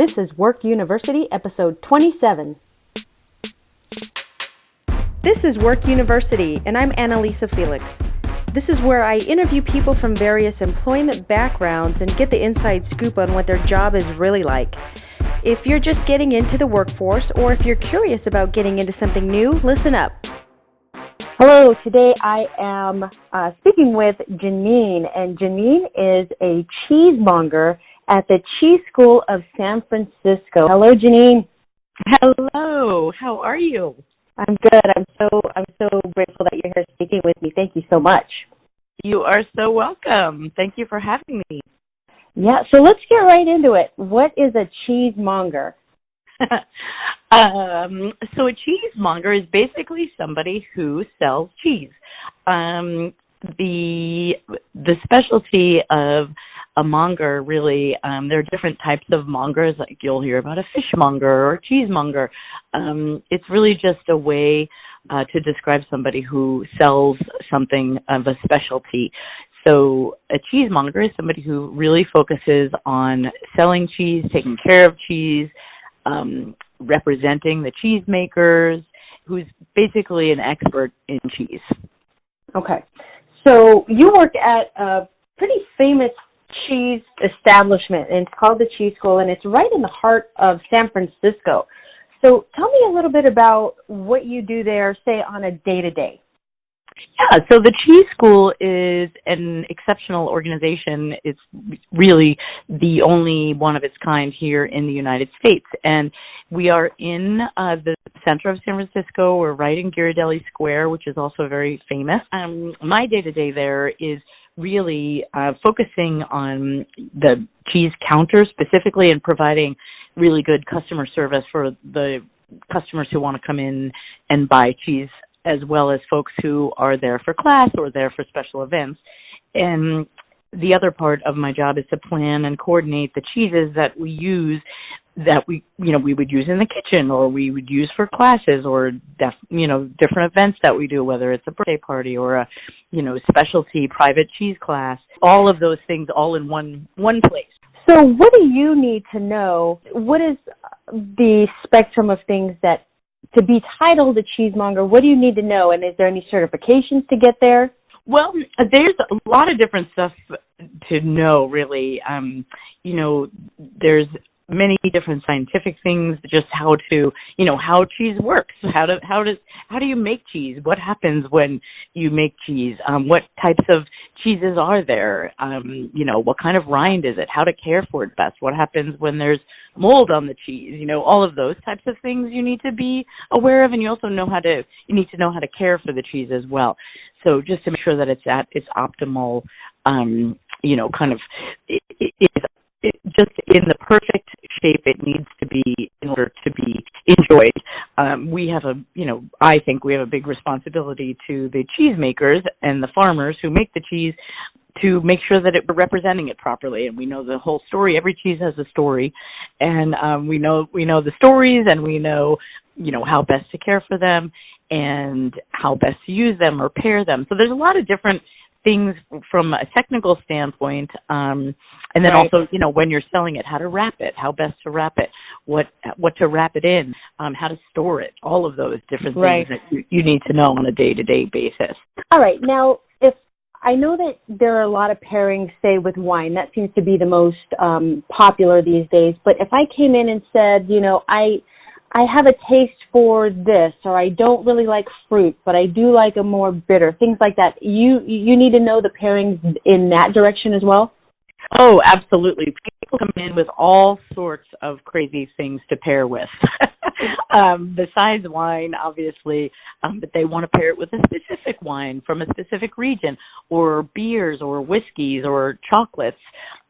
This is Work University, episode 27. This is Work University, and I'm Annalisa Felix. This is where I interview people from various employment backgrounds and get the inside scoop on what their job is really like. If you're just getting into the workforce, or if you're curious about getting into something new, listen up. Hello, today I am speaking with Jeanine, and Jeanine is a cheesemonger at the Cheese School of San Francisco. Hello, Jeanine. Hello. How are you? I'm good. I'm so grateful that you're here speaking with me. Thank you so much. You are so welcome. Thank you for having me. Yeah, so let's get right into it. What is a cheesemonger? So a cheesemonger is basically somebody who sells cheese. The specialty of a monger, really, there are different types of mongers. Like you'll hear about a fishmonger or a cheesemonger. It's really just a way to describe somebody who sells something of a specialty. So a cheesemonger is somebody who really focuses on selling cheese, taking care of cheese, representing the cheesemakers, who's basically an expert in cheese. Okay. So you work at a pretty famous cheese establishment, and it's called the Cheese School, and it's right in the heart of San Francisco. So tell me a little bit about what you do there, say, on a day-to-day. Yeah, so the Cheese School is an exceptional organization. It's really the only one of its kind here in the United States. And we are in the center of San Francisco. We're right in Ghirardelli Square, which is also very famous. My day-to-day there is really focusing on the cheese counter specifically and providing really good customer service for the customers who want to come in and buy cheese, as well as folks who are there for class or there for special events. And the other part of my job is to plan and coordinate the cheeses that we use, that we would use in the kitchen, or we would use for classes, or different events that we do, whether it's a birthday party or a specialty private cheese class. All of those things all in one place. So what do you need to know? What is the spectrum of things that, to be titled a cheesemonger, what do you need to know? And is there any certifications to get there? Well, there's a lot of different stuff to know, really. There's many different scientific things, just how cheese works. How do you make cheese? What happens when you make cheese? What types of cheeses are there? What kind of rind is it? How to care for it best? What happens when there's mold on the cheese? All of those types of things you need to be aware of, and you also you need to know how to care for the cheese as well. So just to make sure that it's at its optimal, just in the perfect shape it needs to be in order to be enjoyed. We have I think we have a big responsibility to the cheesemakers and the farmers who make the cheese to make sure that we're representing it properly, and we know the whole story. Every cheese has a story, and we know the stories, and we know how best to care for them and how best to use them or pair them. So there's a lot of different things from a technical standpoint, and then right. Also, when you're selling it, how to wrap it, how best to wrap it, what to wrap it in, how to store it, all of those different right. things that you need to know on a day-to-day basis. All right. Now, if I know that there are a lot of pairings, say, with wine. That seems to be the most popular these days. But if I came in and said, I have a taste for this, or I don't really like fruit, but I do like a more bitter, things like that. You need to know the pairings in that direction as well? Oh, absolutely. People come in with all sorts of crazy things to pair with. Besides wine, obviously, but they want to pair it with a specific wine from a specific region, or beers, or whiskeys, or chocolates.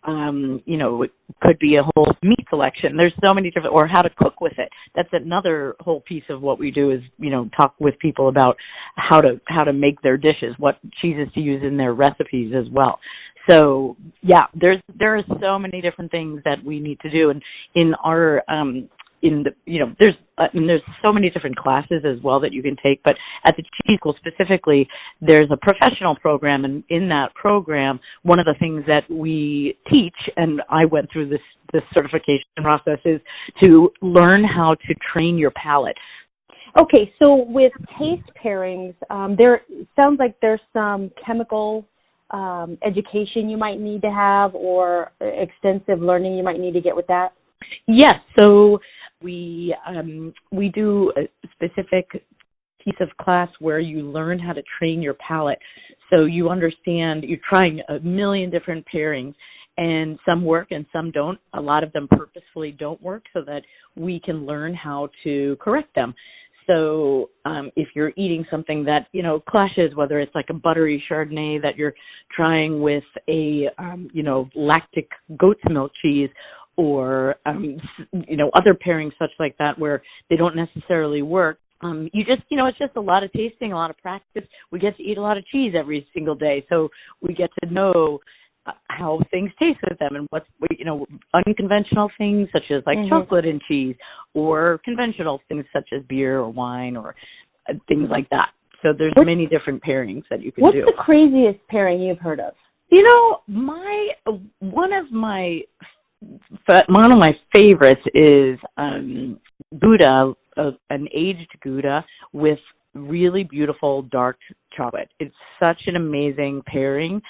It could be a whole meat selection. There's so many different, or how to cook with it. That's another whole piece of what we do is, talk with people about how to make their dishes, what cheeses to use in their recipes as well. So there are so many different things that we need to do, and in our in the, there's so many different classes as well that you can take, but at the cheese school specifically, there's a professional program, and in that program, one of the things that we teach, and I went through this certification process, is to learn how to train your palate. Okay, so with taste pairings, there sounds like there's some chemical education you might need to have, or extensive learning you might need to get with that. Yes, so we do a specific piece of class where you learn how to train your palate. So you understand, you're trying a million different pairings, and some work and some don't. A lot of them purposefully don't work so that we can learn how to correct them. So if you're eating something that, clashes, whether it's like a buttery Chardonnay that you're trying with a, lactic goat's milk cheese, or, other pairings such like that where they don't necessarily work, it's just a lot of tasting, a lot of practice. We get to eat a lot of cheese every single day, so we get to know how things taste with them, and what's, unconventional things such as like chocolate and cheese, or conventional things such as beer or wine or things like that. So there's many different pairings that you can do. What's the craziest pairing you've heard of? One of my favorites is Gouda, an aged Gouda with really beautiful dark chocolate. It's such an amazing pairing.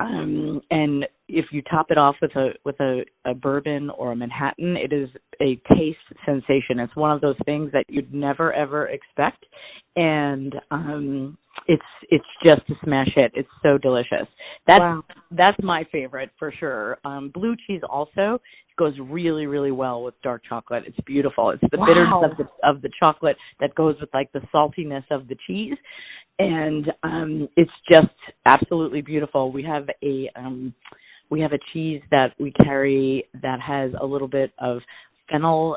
And if you top it off with a bourbon or a Manhattan, it is a taste sensation. It's one of those things that you'd never ever expect, and it's just a smash hit. It's so delicious. That's my favorite for sure. Blue cheese also goes really, really well with dark chocolate. It's beautiful. It's the bitterness of the chocolate that goes with like the saltiness of the cheese. And it's just absolutely beautiful. We have a cheese that we carry that has a little bit of fennel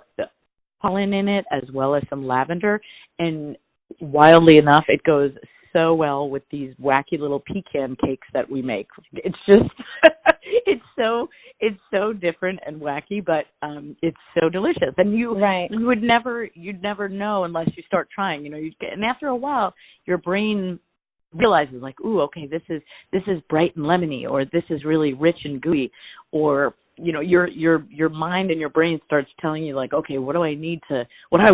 pollen in it, as well as some lavender. And wildly enough, it goes so well with these wacky little pecan cakes that we make. It's just it's so different and wacky, but it's so delicious. And you'd never know unless you start trying. And after a while, your brain realizes like, ooh, okay, this is bright and lemony, or this is really rich and gooey, or your mind and your brain starts telling you like, okay, what do I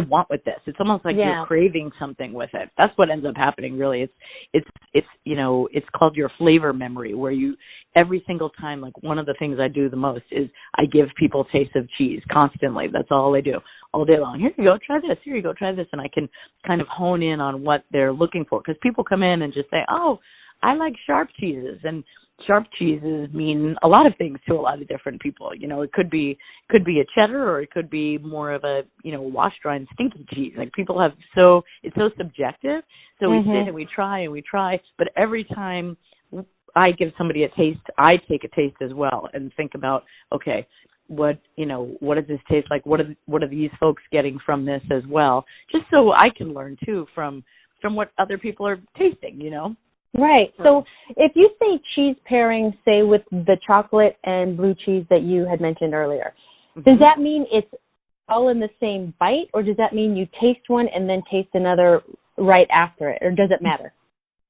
want with this? It's almost like you're craving something with it. That's what ends up happening, really. It's called your flavor memory, where you, every single time, like one of the things I do the most is I give people taste of cheese constantly. That's all I do all day long. Here you go, try this. Here you go, try this. And I can kind of hone in on what they're looking for, because people come in and just say, oh, I like sharp cheeses, and sharp cheeses mean a lot of things to a lot of different people. It could be a cheddar, or it could be more of a, wash dry and stinky cheese. Like people have it's so subjective. So we sit and we try, but every time I give somebody a taste, I take a taste as well and think about, okay, what does this taste like? What are these folks getting from this as well? Just so I can learn too from what other people are tasting, Right. So if you say cheese pairing, say with the chocolate and blue cheese that you had mentioned earlier, does that mean it's all in the same bite, or does that mean you taste one and then taste another right after it, or does it matter?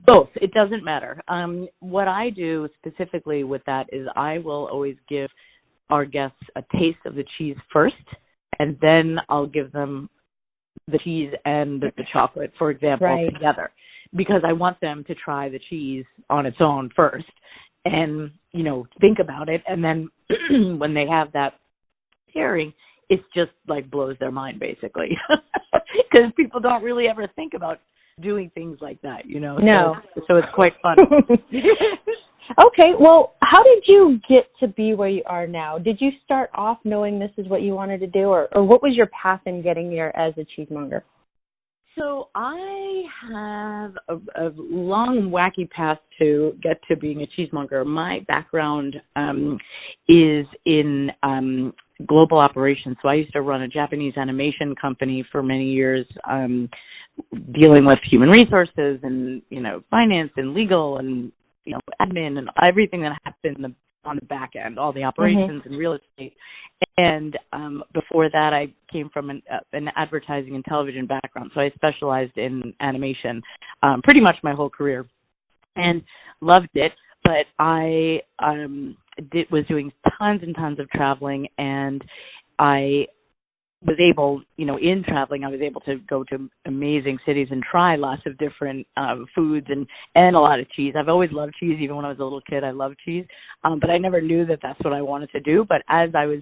Both. It doesn't matter. What I do specifically with that is I will always give our guests a taste of the cheese first, and then I'll give them the cheese and the chocolate, for example, together. Because I want them to try the cheese on its own first and, think about it. And then when they have that pairing, it just like blows their mind, basically. Because people don't really ever think about doing things like that, No. So it's quite fun. Okay, well, how did you get to be where you are now? Did you start off knowing this is what you wanted to do, or what was your path in getting here as a cheesemonger? So I have a long, wacky path to get to being a cheesemonger. My background is in global operations. So I used to run a Japanese animation company for many years, dealing with human resources and, finance and legal and, admin and everything that happened on the back end, all the operations and real estate. And before that, I came from an advertising and television background, so I specialized in animation pretty much my whole career and loved it. But I was doing tons and tons of traveling, and I was able, in traveling, I was able to go to amazing cities and try lots of different foods and a lot of cheese. I've always loved cheese. Even when I was a little kid, I loved cheese. But I never knew that that's what I wanted to do. But as I was,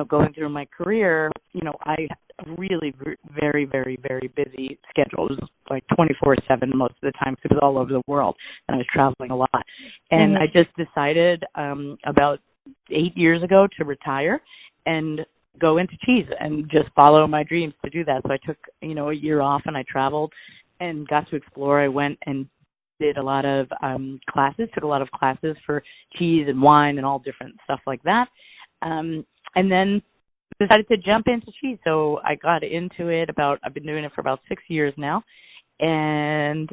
going through my career, I really very, very, very busy schedule. It was like 24/7 most of the time because it was all over the world, and I was traveling a lot. And I just decided about 8 years ago to retire and go into cheese and just follow my dreams to do that. So I took, a year off, and I traveled and got to explore. I went and did a lot of took a lot of classes for cheese and wine and all different stuff like that. And then decided to jump into cheese. So I got into it I've been doing it for about 6 years now. And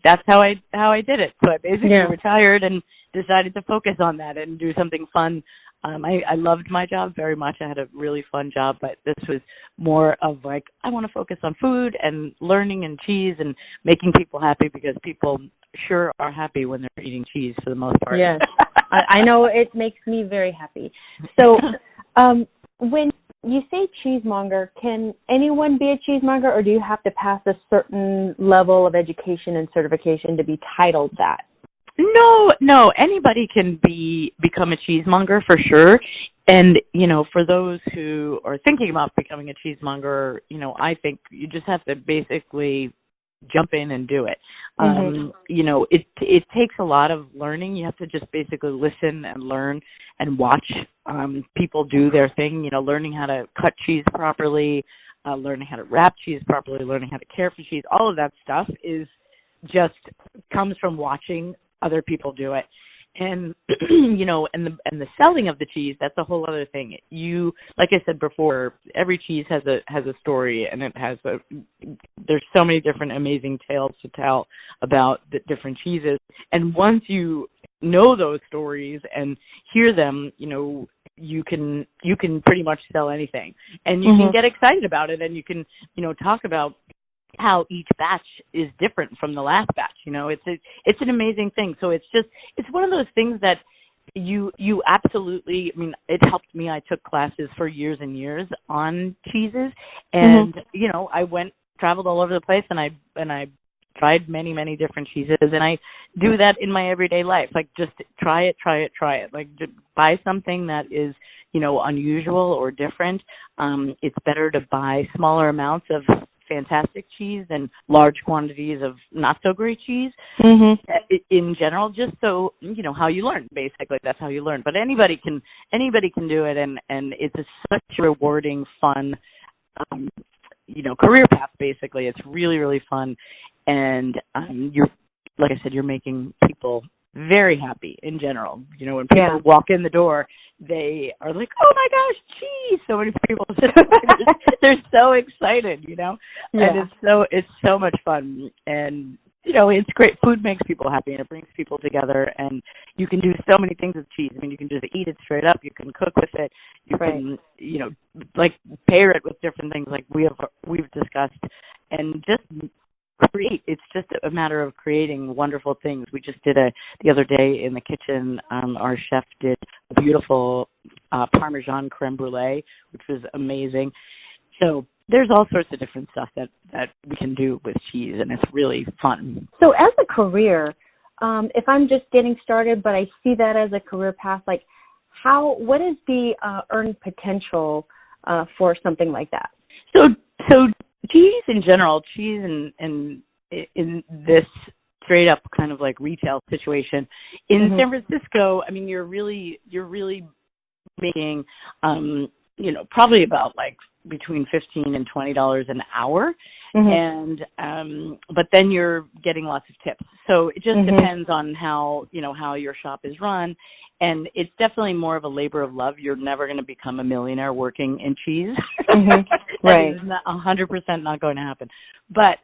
that's how I did it. So I basically retired and decided to focus on that and do something fun. I loved my job very much. I had a really fun job, but this was more of like, I want to focus on food and learning and cheese and making people happy, because people sure are happy when they're eating cheese for the most part. Yes, I know it makes me very happy. So when you say cheesemonger, can anyone be a cheesemonger, or do you have to pass a certain level of education and certification to be titled that? No, anybody can become a cheesemonger for sure. And, for those who are thinking about becoming a cheesemonger, I think you just have to basically jump in and do it. It takes a lot of learning. You have to just basically listen and learn and watch people do their thing, learning how to cut cheese properly, learning how to wrap cheese properly, learning how to care for cheese. All of that stuff comes from watching other people do it. And and the selling of the cheese, that's a whole other thing. Like I said before, every cheese has a story, and there's so many different amazing tales to tell about the different cheeses. And once you know those stories and hear them, you can pretty much sell anything, and you can get excited about it, and you can talk about how each batch is different from the last batch. It's an amazing thing. So it's one of those things that you absolutely, it helped me. I took classes for years and years on cheeses, and I traveled all over the place, and I tried many, many different cheeses, and I do that in my everyday life. Like, just try it. Like, just buy something that is unusual or different. It's better to buy smaller amounts of fantastic cheese than large quantities of not so great cheese in general, just so how you learn. Basically, that's how you learn. But anybody can do it, and it's such a rewarding, fun career path. Basically, it's really, really fun, and like I said, you're making people very happy in general. When people walk in the door, they are like, "Oh my gosh, cheese!" So many people, they're so excited, and it's so much fun, and it's great. Food makes people happy, and it brings people together, and you can do so many things with cheese. You can just eat it straight up. You can cook with it. You can, like, pair it with different things, like we've discussed, and just create. It's just a matter of creating wonderful things. We just did the other day in the kitchen. Our chef did a beautiful Parmesan creme brulee, which was amazing. So there's all sorts of different stuff that we can do with cheese, and it's really fun. So as a career, if I'm just getting started, but I see that as a career path, like what is the earned potential for something like that? So cheese in general, cheese in this straight up kind of like retail situation in San Francisco, you're really making probably about like between $15 and $20 an hour, and but then you're getting lots of tips. So it just depends on how your shop is run, and it's definitely more of a labor of love. You're never going to become a millionaire working in cheese. Right, that is 100% not going to happen. But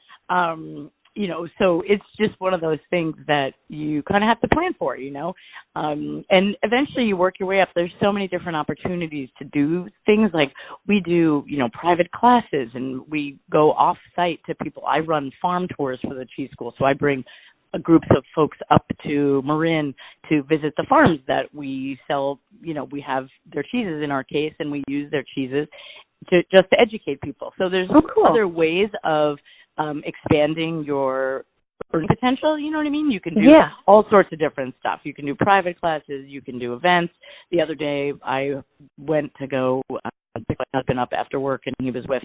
so it's just one of those things that you kind of have to plan for, and eventually you work your way up. There's so many different opportunities to do things. Like we do, private classes, and we go off site to people. I run farm tours for the cheese school, so I bring groups of folks up to Marin to visit the farms that we sell. We have their cheeses in our case, and we use their cheeses just to educate people. So there's other ways of expanding your earning potential, you know what I mean? You can do all sorts of different stuff. You can do private classes, you can do events. The other day I went to go pick my husband up after work, and he was with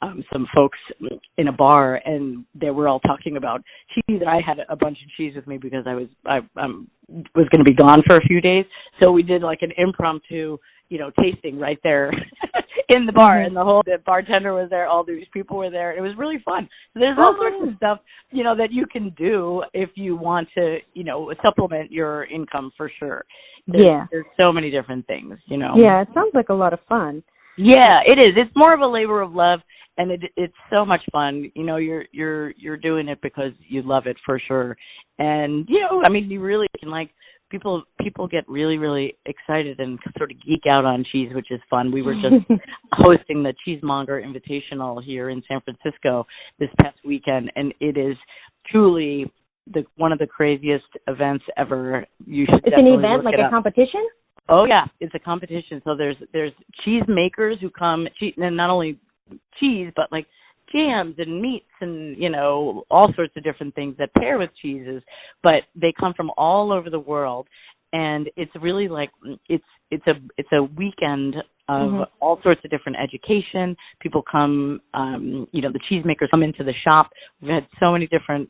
some folks in a bar, and they were all talking about cheese, and I had a bunch of cheese with me because I was going to be gone for a few days. So we did like an impromptu tasting right there in the bar, and the bartender was there, all these people were there. It was really fun. So there's all sorts of stuff, that you can do if you want to, supplement your income for sure. There's so many different things, Yeah, it sounds like a lot of fun. Yeah, it is. It's more of a labor of love, and it's so much fun. You're doing it because you love it for sure. And you really can people get really, really excited and sort of geek out on cheese, which is fun. We were just hosting the Cheesemonger Invitational here in San Francisco this past weekend, and it is truly one of the craziest events ever. You should It's an event, like a competition? Oh yeah, it's a competition. So there's cheese makers who come, and not only cheese, but like jams and meats and all sorts of different things that pair with cheeses. But they come from all over the world, and it's really like it's a weekend of all sorts of different education. People come, the cheesemakers come into the shop. We've had so many different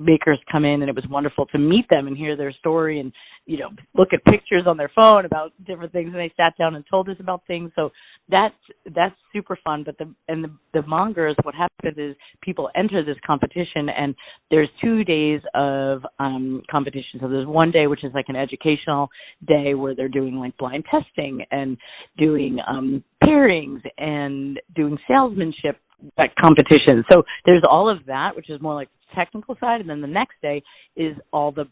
makers come in, and it was wonderful to meet them and hear their story and look at pictures on their phone about different things, and they sat down and told us about things. So that's super fun. But the Mongers, what happens is people enter this competition, and there's 2 days of competition. So there's one day which is like an educational day where they're doing like blind testing and doing pairings and doing salesmanship competition. So there's all of that, which is more like the technical side, and then the next day is all the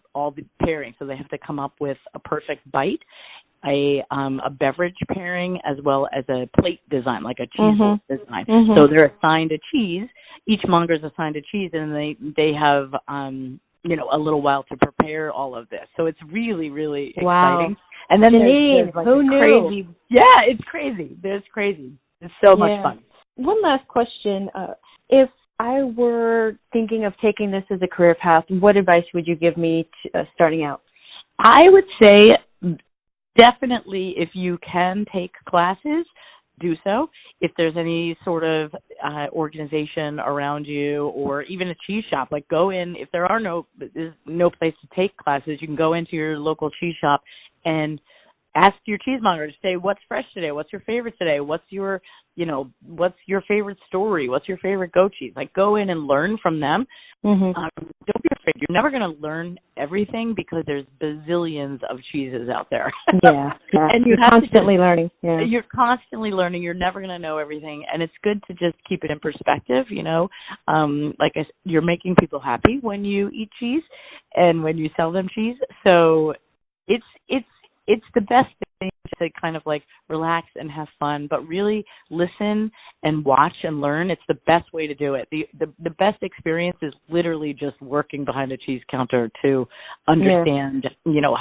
pairing. So they have to come up with a perfect bite, a beverage pairing, as well as a plate design, like a cheese design. So they're assigned a cheese. Each monger is assigned a cheese, and they have a little while to prepare all of this. So it's really, really exciting. And then Jeanine, there's like who knew? Crazy. Yeah, it's crazy. It's crazy. It's so much fun. One last question. If I were thinking of taking this as a career path, what advice would you give me starting out? I would say definitely if you can take classes, do so. If there's any sort of organization around you, or even a cheese shop, like go in. If there's no place to take classes, you can go into your local cheese shop and ask your cheesemonger to say, what's fresh today? What's your favorite today? What's your favorite story? What's your favorite goat cheese? Like, go in and learn from them. Don't be afraid. You're never going to learn everything because there's bazillions of cheeses out there. Yeah. And you're constantly learning. Yeah. You're constantly learning. You're never going to know everything. And it's good to just keep it in perspective, Like I said, you're making people happy when you eat cheese and when you sell them cheese. So it's the best thing to kind of like relax and have fun, but really listen and watch and learn. It's the best way to do it. The best experience is literally just working behind a cheese counter to understand,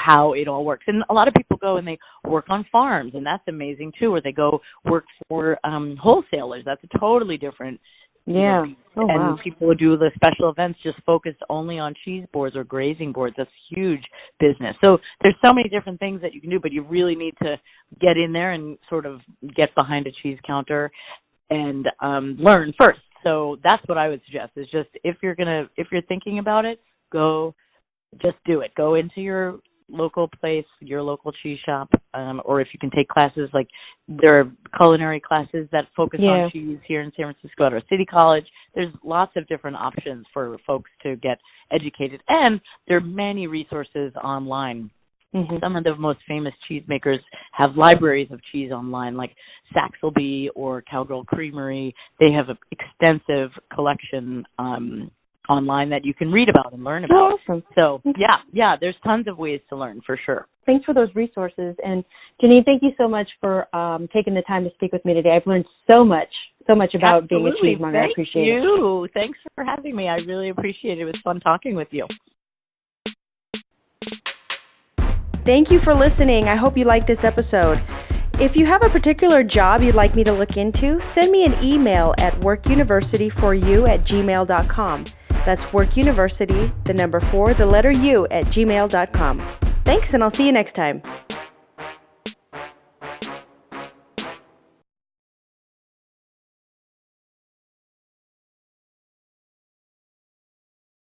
how it all works. And a lot of people go and they work on farms, and that's amazing too, or they go work for wholesalers. That's a totally different. Yeah. And people would do the special events just focused only on cheese boards or grazing boards. That's huge business. So there's so many different things that you can do, but you really need to get in there and sort of get behind a cheese counter and learn first. So that's what I would suggest, is just if you're thinking about it, just do it. Go into your local place, your local cheese shop, or if you can take classes, like there are culinary classes that focus on cheese here in San Francisco at our city college. There's lots of different options for folks to get educated, and there are many resources online. Some of the most famous cheesemakers have libraries of cheese online, like Saxelby or Cowgirl Creamery. They have an extensive collection online that you can read about and learn about. Awesome. So, yeah, there's tons of ways to learn for sure. Thanks for those resources. And Jeanine, thank you so much for taking the time to speak with me today. I've learned so much about being a cheesemonger. I appreciate it. Thanks for having me. I really appreciate it. It was fun talking with you. Thank you for listening. I hope you liked this episode. If you have a particular job you'd like me to look into, send me an email at workuniversityforyou@gmail.com. That's workuniversity, the number 4, the letter U, @gmail.com. Thanks, and I'll see you next time.